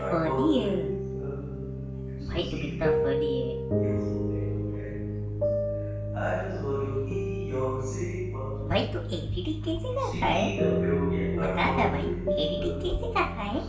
Funny है भाई, तू कितना फनी है भाई। तू एडिटिंग कैसे करता है? बता ना भाई, एडिटिंग कैसे करता है?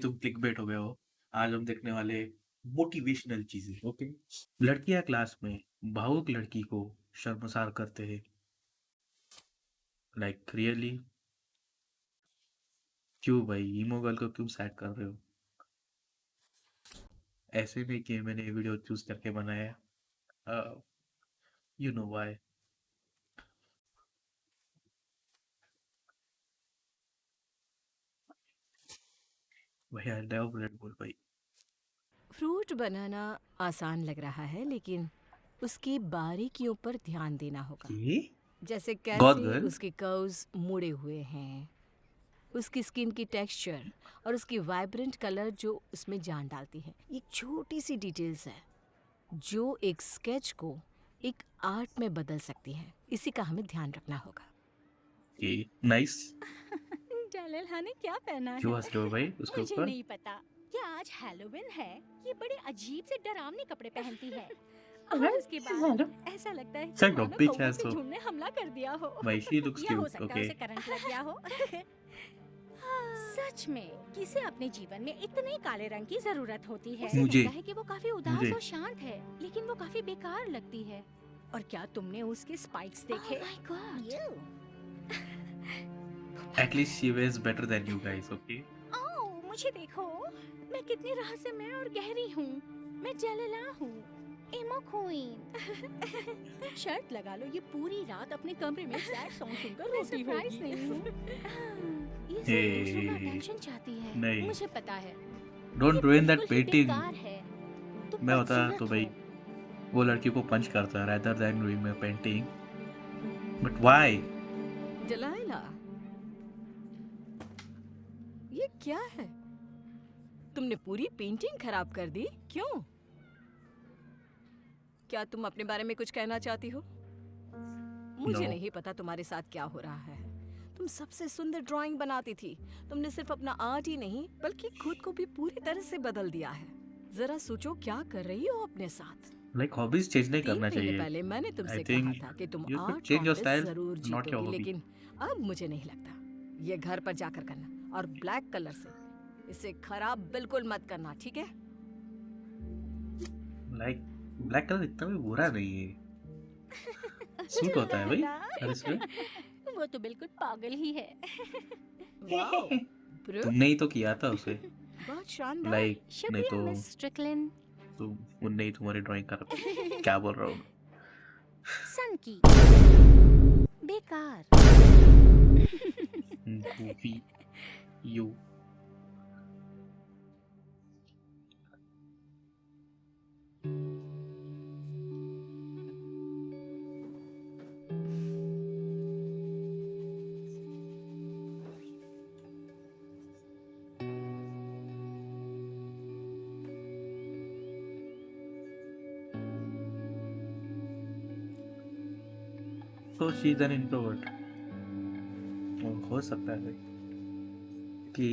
तुम क्लिकबेट हो गए हो। आज हम देखने वाले मोटिवेशनल चीजें। ओके, लड़कियां क्लास में भावुक लड़की को शर्मसार करते हैं। Like really? क्यों भाई, ईमो गर्ल को क्यों सैड कर रहे हो? ऐसे नहीं कि मैंने ये वीडियो चूज करके बनाया। You know why. भाई आई लव रेड बुल भाई। फ्रूट बनाना आसान लग रहा है, लेकिन उसकी बारीकियों पर ध्यान देना होगा। ये जैसे गॉड कैसे गर्ल। उसके कर्व्स मुड़े हुए हैं, उसकी स्किन की टेक्सचर और उसकी वाइब्रेंट कलर जो उसमें जान डालती है। ये छोटी सी डिटेल्स है जो एक स्केच को एक आर्ट में बदल सकती है। इसी का हमें ध्यान रखना होगा। ये नाइस। जलाल ने क्या पहना क्यों है? हंस रहे हो भाई उसके मुझे ऊपर? नहीं पता। क्या आज हैलोवीन है? ये बड़े अजीब से डरावने कपड़े पहनती है। और उसके बाद ऐसा लगता है कि Son of मानो bitch कौवों ass के हो। झुंड ने हमला कर दिया हो। भाई she looks या हो cute. सकता है Okay. उसे करंट लग गया हो। सच में किसे अपने जीवन में इतने काले रंग की जरूरत होती है? उसे मुझे लगता है कि वो काफी उदास मुझे और शांत है, लेकिन वो काफी बेकार लगती है। और क्या तुमने उसके स्पाइक्स देखे? Oh my God. at least she wears better than you guys. Okay. ओह, मुझे देखो, मैं कितनी रहस्यमय और गहरी हूँ। मैं जलला हूँ, एमो क्वीन। शर्त लगा लो, ये पूरी रात अपने कमरे में सैड सॉन्ग सुनकर रोती होगी। नहीं हूँ। ये सिर्फ दूसरों का Hey, अटेंशन चाहती है। नहीं। मुझे पता है। Don't ये ruin that बिल्कुल ही painting. बेकार है। तुम मैं होता तो बदसूरत भाई हो। वो लड़की को पंच करता rather than doing my painting. But why? डलाइला, ये क्या है? तुमने पूरी पेंटिंग खराब कर दी। क्यों? क्या तुम अपने बारे में कुछ कहना चाहती हो? मुझे No. नहीं पता तुम्हारे साथ क्या हो रहा है। तुम सबसे सुंदर ड्राइंग बनाती थी। तुमने सिर्फ अपना आर्ट ही नहीं बल्कि खुद को भी पूरी तरह से बदल दिया है। जरा सोचो क्या कर रही हो अपने साथ। Like hobbies change नहीं 3 करना महीने चाहिए. पहले मैंने I तुमसे कहा think था कि तुम you should art change your contest style, जरूर not your जीतोगी, hobby. लेकिन अब मुझे नहीं लगता। ये घर पर जाकर करना, और ब्लैक कलर से इसे खराब बिल्कुल मत करना, ठीक है? Like black color इतना भी बुरा नहीं है. सूट होता है भाई हर इसमें. वो तो बिल्कुल पागल ही है। वाओ, ब्रो, तुमने ही तो किया था उसे. बहुत शानदार। Like नहीं शुक्रिया तो मिस स्ट्रिकलिन। उनने ही तुम्हारी ड्राइंग कर. क्या बोल रहा हूँ? सन की बेकार। Goofy you. So she's an introvert. हो सकता है कि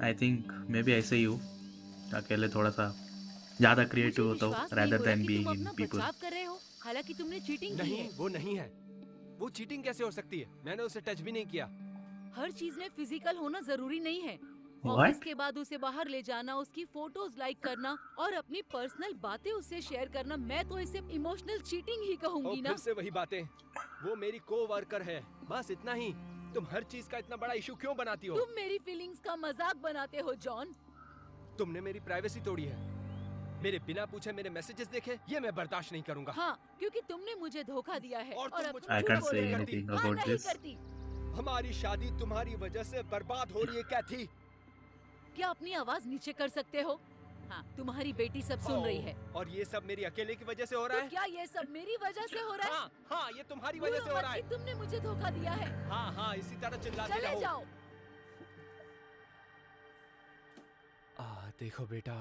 आई थिंक मैं भी ऐसे ही हूँ. अकेले थोड़ा सा ज़्यादा मुझे क्रिएटिव होता हूँ विश्वास नहीं rather हो रहा than कि तुम being in अपना people. बचाव कर रहे हो, हालांकि तुमने चीटिंग की नहीं, है। वो नहीं है। वो चीटिंग कैसे हो सकती है? मैंने उसे टच भी नहीं किया। हर चीज में फिजिकल होना जरूरी नहीं है। What? ऑफिस के बाद उसे बाहर ले जाना, उसकी फोटोज लाइक करना और अपनी पर्सनल बातें उससे शेयर करना, मैं तो इसे इमोशनल चीटिंग ही ओ, कहूंगी ना। फिर से वही बातें। वो मेरी को-वर्कर है, बस इतना ही। तुम हर चीज का इतना बड़ा इशू क्यों बनाती हो? तुम मेरी फीलिंग्स का मजाक बनाते हो जॉन। तुमने मेरी प्राइवेसी तोड़ी है, मेरे बिना पूछे मेरे मैसेजेस देखे, ये मैं बर्दाश्त नहीं करूंगा। हाँ, क्योंकि तुमने मुझे धोखा दिया है और तुम अब मुझ तुम I झूठ can't बोल say रही हो। anything हाँ, about नहीं this. करती। हमारी शादी तुम्हारी वजह से बर्बाद हो रही है कैथी। क्या अपनी आवाज नीचे कर सकते हो? हाँ, तुम्हारी बेटी सब सुन रही है। और ये सब मेरी अकेले की वजह से हो रहा तो है। क्या ये सब मेरी वजह से हो रहा है? हाँ हाँ, ये तुम्हारी वजह से हो बोलो रहा मत है। कि तुमने मुझे धोखा दिया है। हाँ हाँ, इसी तरह चिल्लाते चले रहो। जाओ। देखो बेटा,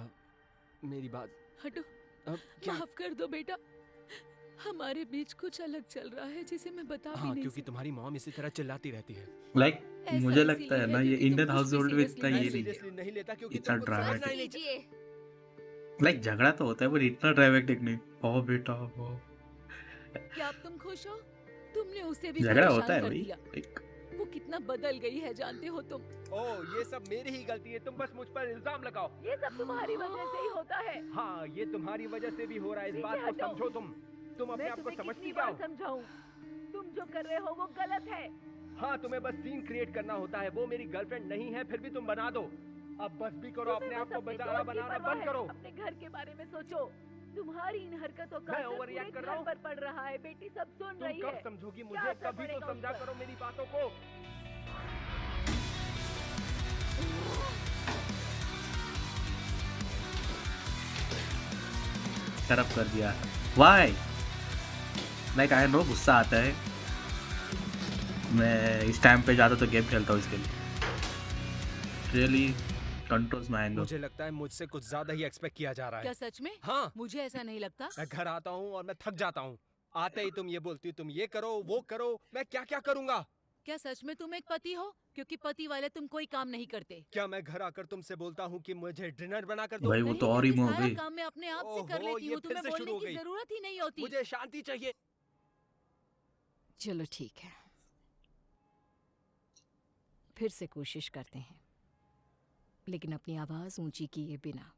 मेरी बात हटो। अब क्या? माफ कर दो बेटा, हमारे बीच कुछ अलग चल रहा है जिसे मैं बता भी हाँ, नहीं क्योंकि तुम्हारी मॉम इसी तरह चिल्लाती रहती है। लाइक ऐसा मुझे लगता है इसीलिए ना है ये क्योंकि तुम इंडियन कुछ हाउस भी होल्ड में seriously इतना मैं ये नहीं है। सीरियसली नहीं लेता क्योंकि इतना तुमको dramatic। समझना ही नहीं चाहिए। लीजिए। लाइक झगड़ा तो होता है पर इतना ड्रामेटिक नहीं। ओ बेटा ओ, क्या अब तुम खुश हो? तुमने उसे भी झगड़ा परेशान होता है कर भाई। दिया। Like, वो कितना बदल गई है जानते हो तुम? ओह, ये सब मेरी ही गलती है, तुम बस मुझ पर इल्जाम लगाओ। ये सब तुम्हारी वजह से ही होता है। हाँ, ये तुम्हारी वजह से भी हो रहा है, इस पीछे बात को हटो। समझो तुम अपने मैं आप को तुम्हें समझती कितनी क्या बार हो? समझाऊं? तुम जो कर रहे हो वो गलत है। हाँ, तुम्हें बस सीन क्रिएट करना होता है। वो मेरी गर्लफ्रेंड नहीं है, फिर भी तुम बना दो। अब बस भी करो, अपने तुम्हें आप बस को अपने बेचारा दोस्त की बनाना परवाह बंद है। करो। अपने घर के बारे में सोचो। तुम्हारी इन हरकतों का मैं असर overreact पूरे कर रहा घर हूँ? पर पड़ रहा है। बेटी सब सुन तुम रही कब है। समझोगी क्या मुझे? असर कभी तो पड़ेगा उस समझा पर? करो मेरी बातों को। खराब कर दिया। वाई लाइक आई नो गुस्सा आता है। मैं इस टाइम पे ज़्यादा तो गेम खेलता हूँ इसके लिए। Really controls my anger. मुझे लगता है मुझसे कुछ ज्यादा ही एक्सपेक्ट किया जा रहा क्या है। सच में? हाँ, मुझे ऐसा नहीं लगता। मैं घर आता हूँ और मैं थक जाता हूँ। आते ही तुम ये बोलती हो, तुम ये करो वो करो, मैं क्या क्या करूँगा? क्या सच में तुम एक पति हो? क्योंकि पति वाले तुम कोई काम नहीं करते। क्या मैं घर आकर तुमसे बोलता हूँ कि मुझे डिनर बना कर दो? भाई वो नहीं, तो और ही क्योंकि हो सारा गई। काम मैं अपने आप से कर ओहो, लेती ये हूँ। फिर तुम्हें से शुरू बोलने हो की गई। जरूरत ही नहीं होती। मुझे शांति चाहिए। चलो ठीक है, फिर से कोशिश करते हैं, लेकिन अपनी आवाज ऊंची किए बिना।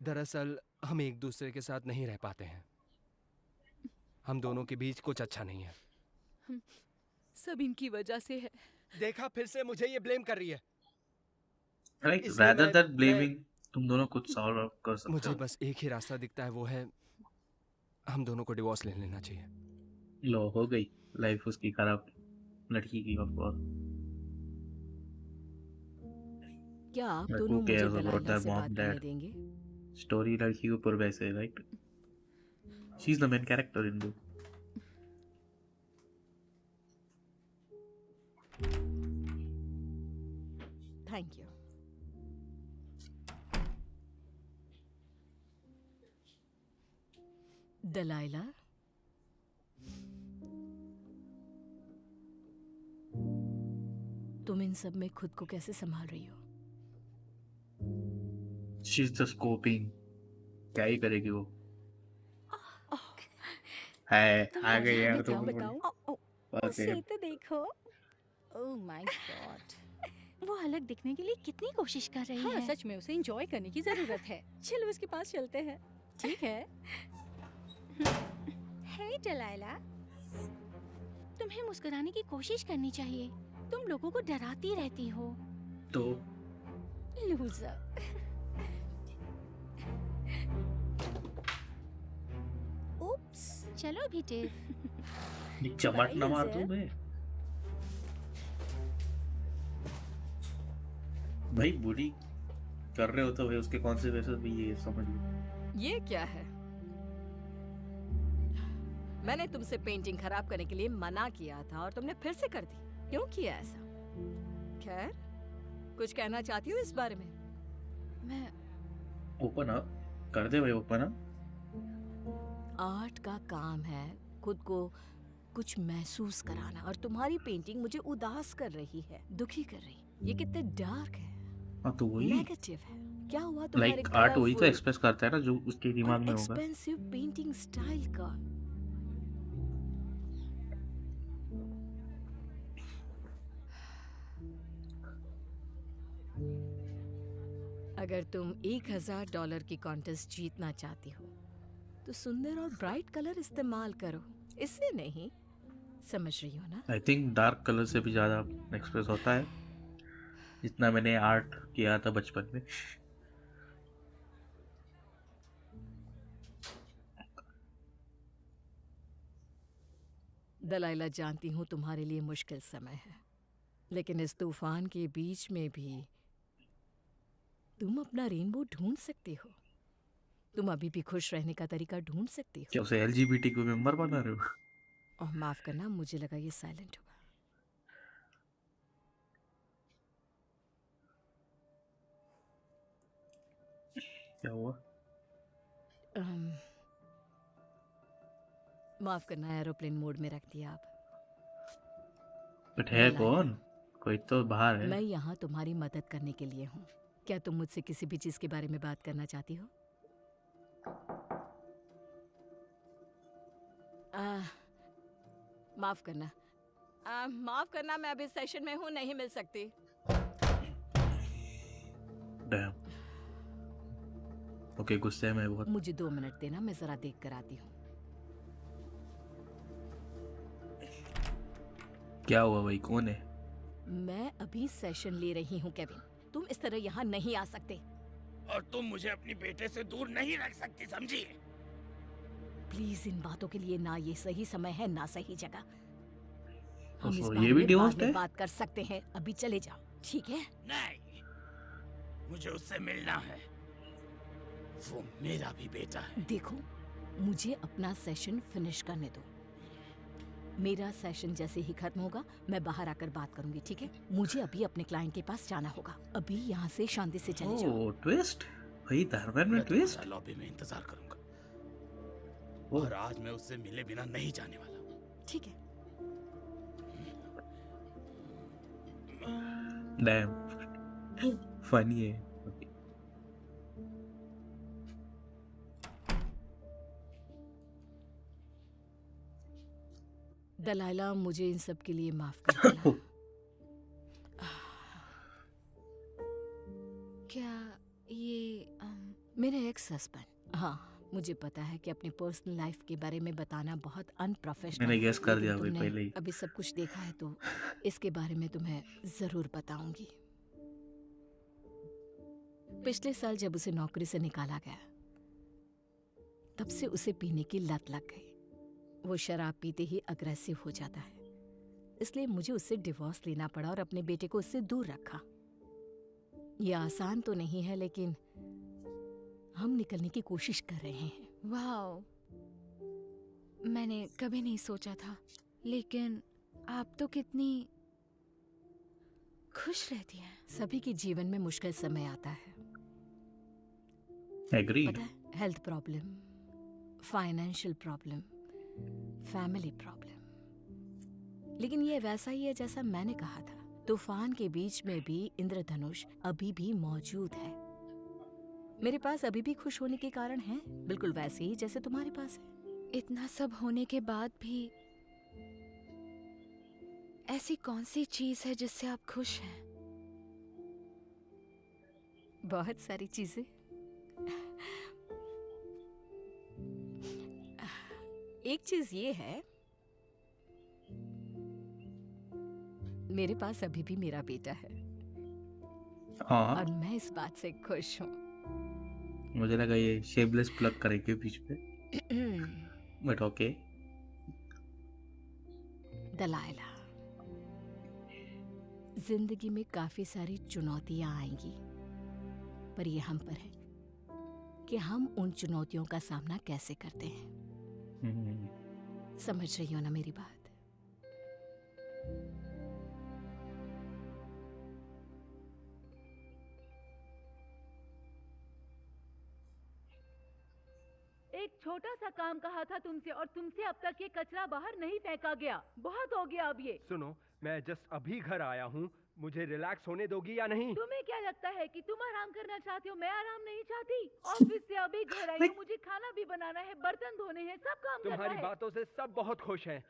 दरअसल हम एक दूसरे के साथ नहीं रह पाते हैं। हम दोनों के बीच कुछ अच्छा नहीं है। सब इनकी वजह से है। देखा, फिर से मुझे ये ब्लेम कर रही है। लाइक इसलिए rather मैं- than blaming तुम दोनों कुछ सॉल्व कर सकते मुझे हो। बस एक ही रास्ता दिखता है, वो है हम दोनों को डिवोर्स ले लेना चाहिए। लो हो गई लाइफ उसकी खराब, लड़की की ऑफ कोर्स। क्या आप But दोनों who मुझे cares about दलाइला their से mom, बात करने dad? देंगे? स्टोरी लड़की के ऊपर वैसे right. She is the main character in the thank you. Delilah, तुम इन सब में खुद को कैसे संभाल रही हो? She is just coping. क्या ही करेगी वो। है आ गई यार मैं क्या तुम। बताऊं? उसे तो देखो। ओह माय गॉड, वो अलग दिखने के लिए कितनी कोशिश कर रही है। सच में उसे एंजॉय करने की जरूरत है। चलो उसके पास चलते हैं। ठीक है। हे दलाइला, तुम्हें मुस्कुराने की कोशिश करनी चाहिए। तुम लोगों को डराती रहती हो। तो लूजर। उप्स, चलो भी टिफ। एक चमट न मार Surprise दूं है। मैं। भाई बुरी कर रहे हो तो भाई उसके कॉन्सिक्वेंसेस भी ये समझ लो। ये क्या है? मैंने तुमसे पेंटिंग खराब करने के लिए मना किया था और तुमने फिर से कर दी। क्यों किया ऐसा? खैर, कुछ कहना चाहती हो इस बारे में? मैं ओपन अप कर दे भाई, ओपन अप। आर्ट का काम है खुद को कुछ महसूस कराना, और तुम्हारी पेंटिंग मुझे उदास कर रही है, दुखी कर रही। ये कितने डार्क है, हाँ तो वही नेगेटिव है। क्या हुआ तुम्हारे लाइक आर्ट वही तो colourful एक्सप्रेस करता है ना जो उसके दिमाग में और होगा। एक्सपेंसिव पेंटिंग स्टाइल का? अगर तुम $1000 की कॉन्टेस्ट जीतना चाहती हो तो सुंदर और ब्राइट कलर इस्तेमाल करो, इससे नहीं। समझ रही हो ना? आई थिंक डार्क कलर से भी ज़्यादा एक्सप्रेस होता है, जितना मैंने आर्ट किया था बचपन में। दलाइला, जानती हूँ तुम्हारे लिए मुश्किल समय है, लेकिन इस तूफान के बीच में भी तुम अपना रेनबो ढूंढ सकती हो। तुम अभी भी खुश रहने का तरीका ढूंढ सकती क्या हो। उसे एलजीबीटी को मेंबर बना रहे हो? और माफ करना, मुझे लगा ये साइलेंट होगा। क्या हुआ? अम, माफ करना, एरोप्लेन मोड में रख दिया आप। बट है दलाइला, कौन? कोई तो बाहर है। मैं यहाँ तुम्हारी मदद करने के लिए हूँ। क्या तुम मुझसे किसी भी चीज के बारे में बात करना चाहती हो? माफ करना, माफ करना, मैं अभी सेशन में हूँ, नहीं मिल सकती। डैम। ओके, गुस्से में बहुत। मुझे 2 मिनट देना, मैं जरा देख कर आती हूँ। क्या हुआ भाई, कौन है? मैं अभी सेशन ले रही हूँ केविन, तुम इस तरह यहाँ नहीं आ सकते। और तुम मुझे अपनी बेटे से दूर नहीं रख सकती, समझी? प्लीज इन बातों के लिए ना ये सही समय है ना सही जगह। हम इस ओहो, बारे ये भी में डिवोर्स बाद में है? बात कर सकते हैं, अभी चले जाओ, ठीक है? नहीं, मुझे उससे मिलना है। वो मेरा भी बेटा है। देखो, मुझे अपना सेशन फिनिश करने दो। मेरा सेशन जैसे ही खत्म होगा, मैं बाहर आकर बात करूंगी, ठीक है? मुझे अभी अपने क्लाइंट के पास जाना होगा। अभी यहाँ से शांति से चले जाओ। ओह, ट्विस्ट भाई, दरबार में ट्विस्ट। लॉबी में इंतजार करूंगा। ओह। और आज मैं उससे मिले बिना नहीं जाने वाला। ठीक है। डैम, फनी है। दलाइला, मुझे इन सब के लिए माफ कर देना। क्या ये मेरे एक्स हस्बैंड? हाँ, मुझे पता है कि अपनी पर्सनल लाइफ के बारे में बताना बहुत अनप्रोफेशनल मैंने है, गेस कर लेकिन दिया भाई तुमने पहले ही। अभी सब कुछ देखा है तो इसके बारे में तुम्हें जरूर बताऊंगी। पिछले साल जब उसे नौकरी से निकाला गया, तब से उसे पीने की लत लग गई। वो शराब पीते ही अग्रेसिव हो जाता है, इसलिए मुझे उससे डिवोर्स लेना पड़ा और अपने बेटे को उससे दूर रखा। यह आसान तो नहीं है, लेकिन हम निकलने की कोशिश कर रहे हैं। वाओ, मैंने कभी नहीं सोचा था, लेकिन आप तो कितनी खुश रहती हैं। सभी के जीवन में मुश्किल समय आता है, एग्री। पता है? Health problem, financial problem, family problem. लेकिन ये वैसा ही है जैसा मैंने कहा था। तूफान के बीच में भी इंद्रधनुष अभी भी मौजूद है। मेरे पास अभी भी खुश होने के कारण हैं, बिल्कुल वैसे ही जैसे तुम्हारे पास है। इतना सब होने के बाद भी ऐसी कौन सी चीज है जिससे आप खुश हैं? बहुत सारी चीजें। एक चीज ये है, मेरे पास अभी भी मेरा बेटा है हाँ, और मैं इस बात से खुश हूँ। मुझे लगा ये शेपलेस प्लग करेंगे बीच पे, बट ओके। दलाइला, जिंदगी में काफी सारी चुनौतियां आएंगी, पर ये हम पर है कि हम उन चुनौतियों का सामना कैसे करते हैं। समझ रही हो ना मेरी बात? एक छोटा सा काम कहा था तुमसे और तुमसे अब तक ये कचरा बाहर नहीं फेंका गया। बहुत हो गया अब ये। सुनो, मैं जस्ट अभी घर आया हूँ, मुझे रिलैक्स होने दोगी या नहीं? तुम्हें क्या लगता है कि तुम आराम करना चाहती हो? मैं आराम नहीं चाहती। ऑफिस से अभी घर आई हूँ, मुझे खाना भी बनाना है, बर्तन धोने हैं, सब काम करना तुम्हारी है। बातों से सब बहुत खुश हैं।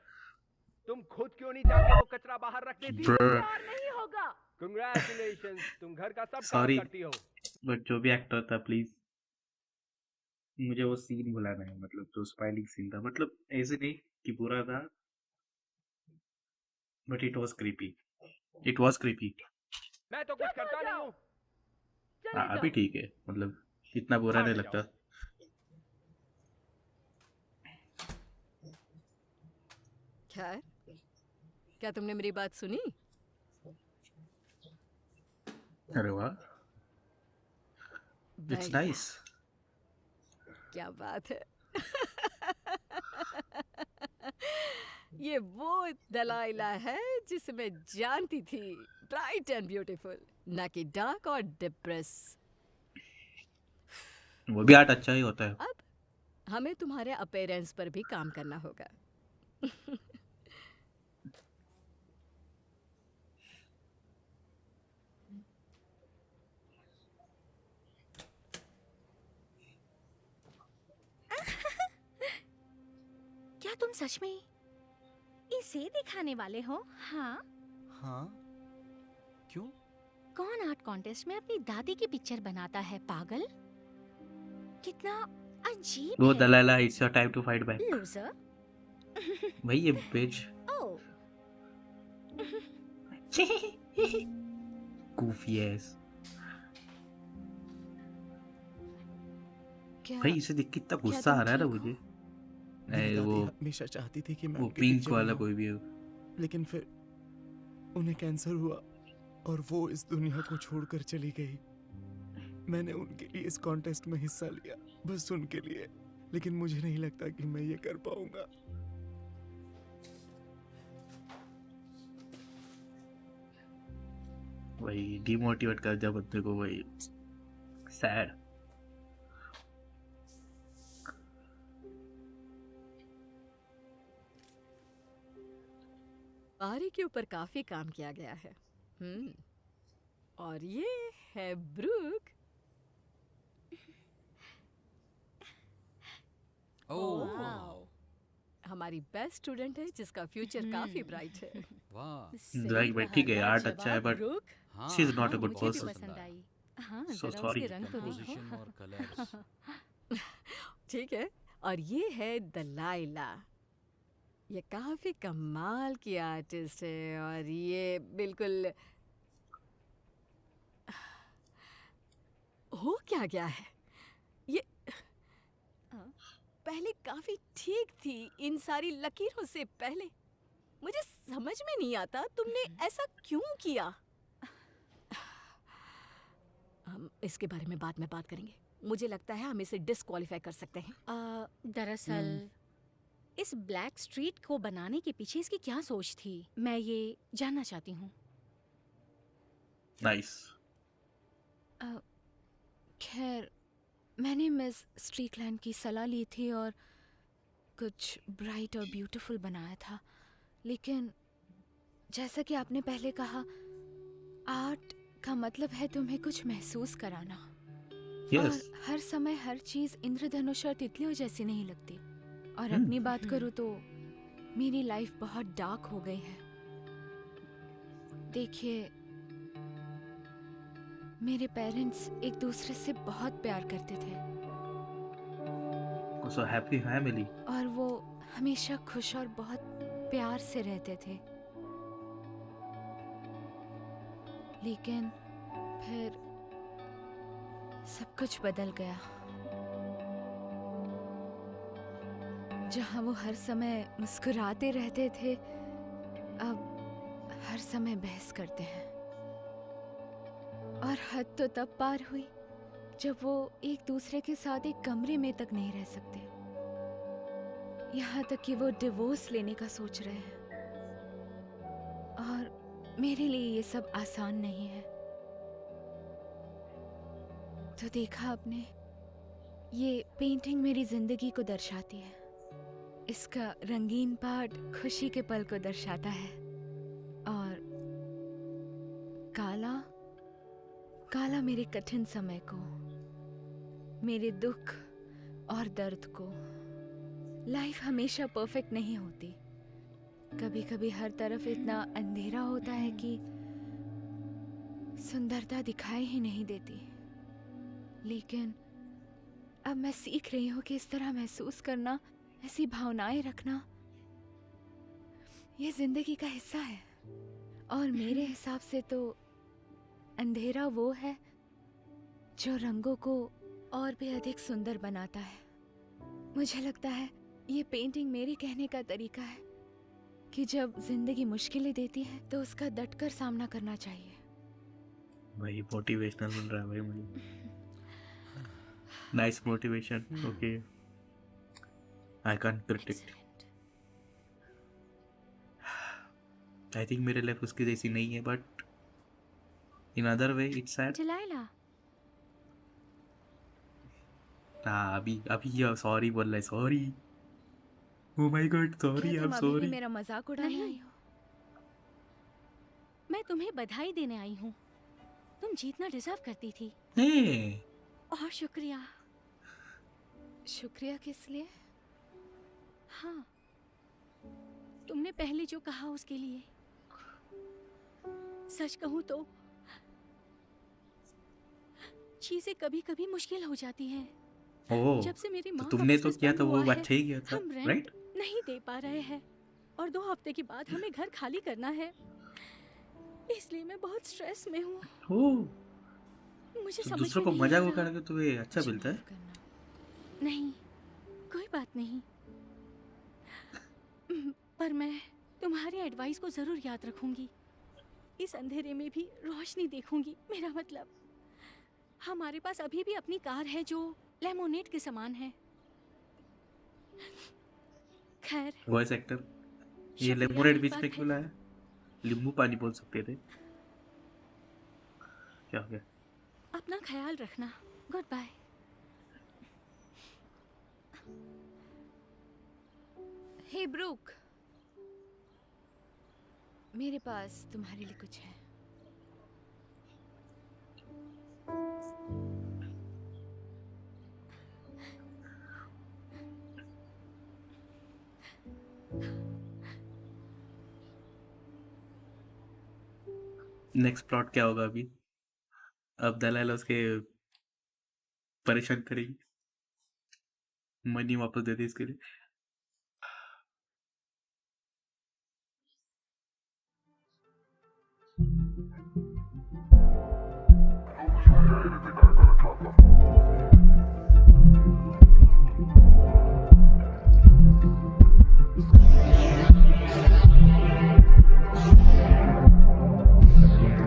तुम खुद क्यों नहीं जाके वो कचरा बाहर रख देती? Brr. और नहीं होगा। Congratulations, तुम घर का सब Sorry. काम करती हो। बट जो भी एक्टर था, प्लीज मुझे वो सीन बुलाना है, मतलब जो स्पाइलिंग सीन था, मतलब ऐसे नहीं कि बुरा था, but it was creepy. It was creepy. मैं तो कुछ करता नहीं हूँ। चले जाओ। अभी ठीक है, मतलब इतना बुरा नहीं भाग लगता। खैर, क्या तुमने मेरी बात सुनी? अरे वाह, इट्स बढ़िया, नाइस। क्या बात है। ये वो दलाइला है जिसे मैं जानती थी, ब्राइट एंड ब्यूटीफुल, ना कि डार्क और डिप्रेस। वो भी आर्ट अच्छा ही होता है। अब हमें तुम्हारे अपीयरेंस पर भी काम करना होगा। क्या तुम सच में इसे दिखाने वाले हो? हाँ। हाँ? क्यों? कौन आर्ट कॉन्टेस्ट में अपनी दादी की पिक्चर बनाता है, पागल? कितना अजीब वो है। दलाला, it's your time to fight back. Loser. भाई ये बिच ओह, गूफी एस। क्या भाई इसे देख के इतना क्या गुस्सा तुम आ रहा है ना ठीक हो? मुझे। मेरी ए, दादी वो हमेशा चाहती थी कि मैं वो उनकी पिंक पिक्चर वाला बनाऊं, कोई भी है। लेकिन फिर उन्हें कैंसर हुआ और वो इस दुनिया को छोड़कर चली गई। मैंने उनके लिए इस कॉन्टेस्ट में हिस्सा लिया, बस उनके लिए, लेकिन मुझे नहीं लगता कि मैं ये कर पाऊंगा। वही डिमोटिवेट कर दिया बंदे को, वही सैड। बारी के ऊपर काफी काम किया गया है। और ये है ब्रूक। वाओ। हमारी बेस्ट स्टूडेंट है जिसका फ्यूचर काफी ब्राइट है। वाह। सही लाइक भाई ठीक है, कहा, आर्ट अच्छा है, लाजवाब, बट ब्रूक। हाँ, शी इज नॉट अ हाँ, गुड मुझे भी पर्सन। पसंद आई। हाँ, So जरा sorry. उसके रंग तो कंपोजिशन देखो। और कलर्स। ठीक है, और ये है दलाइला। ये काफी कमाल की आर्टिस्ट है, और ये बिल्कुल हो क्या गया है ये। पहले काफी ठीक थी, इन सारी लकीरों से पहले। मुझे समझ में नहीं आता तुमने ऐसा क्यों किया। हम इसके बारे में बाद में बात करेंगे। मुझे लगता है हम इसे डिस्क्वालीफाई कर सकते हैं। दरअसल इस ब्लैक स्ट्रीट को बनाने के पीछे इसकी क्या सोच थी, मैं ये जानना चाहती हूँ। नाइस। खैर, मैंने मिस स्ट्रीकलैंड की सलाह ली थी और कुछ ब्राइट और ब्यूटीफुल बनाया था, लेकिन जैसा कि आपने पहले कहा, आर्ट का मतलब है तुम्हें कुछ महसूस कराना। यस। और हर समय हर चीज़ इंद्रधनुष और तितलियों जैसी नहीं लगती। और हम्म। अपनी बात करूँ तो मेरी लाइफ बहुत डार्क हो गई है। देखिए, मेरे पेरेंट्स एक दूसरे से बहुत प्यार करते थे सो हैप्पी फैमिली। और वो हमेशा खुश और बहुत प्यार से रहते थे। लेकिन फिर सब कुछ बदल गया। जहाँ वो हर समय मुस्कुराते रहते थे, अब हर समय बहस करते हैं। और हद तो तब पार हुई जब वो एक दूसरे के साथ एक कमरे में तक नहीं रह सकते। यहाँ तक कि वो डिवोर्स लेने का सोच रहे हैं। और मेरे लिए ये सब आसान नहीं है। तो देखा आपने, ये पेंटिंग मेरी जिंदगी को दर्शाती है। इसका रंगीन पार्ट खुशी के पल को दर्शाता है, और काला काला मेरे कठिन समय को, मेरे दुख और दर्द को। लाइफ हमेशा परफेक्ट नहीं होती। कभी कभी हर तरफ इतना अंधेरा होता है कि सुंदरता दिखाई ही नहीं देती। लेकिन अब मैं सीख रही हूँ कि इस तरह महसूस करना, ऐसी भावनाएं रखना, ये जिंदगी का हिस्सा है। और मेरे हिसाब से तो अंधेरा वो है जो रंगों को और भी अधिक सुंदर बनाता है। मुझे लगता है ये पेंटिंग मेरे कहने का तरीका है कि जब जिंदगी मुश्किलें देती है तो उसका डटकर सामना करना चाहिए। भाई मोटिवेशनल मिल रहा है भाई मुझे। Nice motivation. Okay, I can predict. I think मेरे लाइफ उसकी जैसी नहीं है, but in other way it's sad. Delilah, हाँ, अभी अभी सॉरी बोल रहा है, sorry. Oh my God, sorry, क्या आई एम तुम अभी भी सॉरी। मेरा मजाक उड़ाने नहीं। आई हो? मैं तुम्हें बधाई देने आई हूँ। तुम जीतना डिजर्व करती थी। हे, और शुक्रिया। शुक्रिया किस लिए? हाँ, तुमने पहले जो कहा उसके लिए। सच कहूँ तो चीजें कभी कभी मुश्किल हो जाती हैं। ओ, जब से मेरी तो माँ का तुमने तो बिजनेस किया बंद था, वो हुआ है, अच्छा ही किया था, हम रेंट राइट? नहीं दे पा रहे हैं और 2 हफ्ते के बाद हमें घर खाली करना है। इसलिए मैं बहुत स्ट्रेस में हूँ। ओ, मुझे तो समझ दूसरों में को नहीं मजाक आ वो रहा। करके तुम्हें अच्छा मुझे मिलता है? माफ करना। नहीं, कोई बात नहीं। पर मैं तुम्हारी एडवाइस को जरूर याद रखूंगी। इस अंधेरे में भी रोशनी देखूंगी। मेरा मतलब, हमारे पास अभी भी अपनी कार है जो लेमोनेड के समान है। खैर, वॉइस एक्टर, ये शुक्रिया लेमोनेड एक बीच बार में क्यों फिर। लाया? नींबू पानी बोल सकते थे। क्या हो गया? अपना ख्याल रखना। Good bye. हे ब्रूक, मेरे पास तुम्हारे लिए कुछ है। नेक्स्ट प्लॉट क्या होगा अभी? अब दलाल उसके परेशान करेगी, मनी वापस दे दे इसके लिए।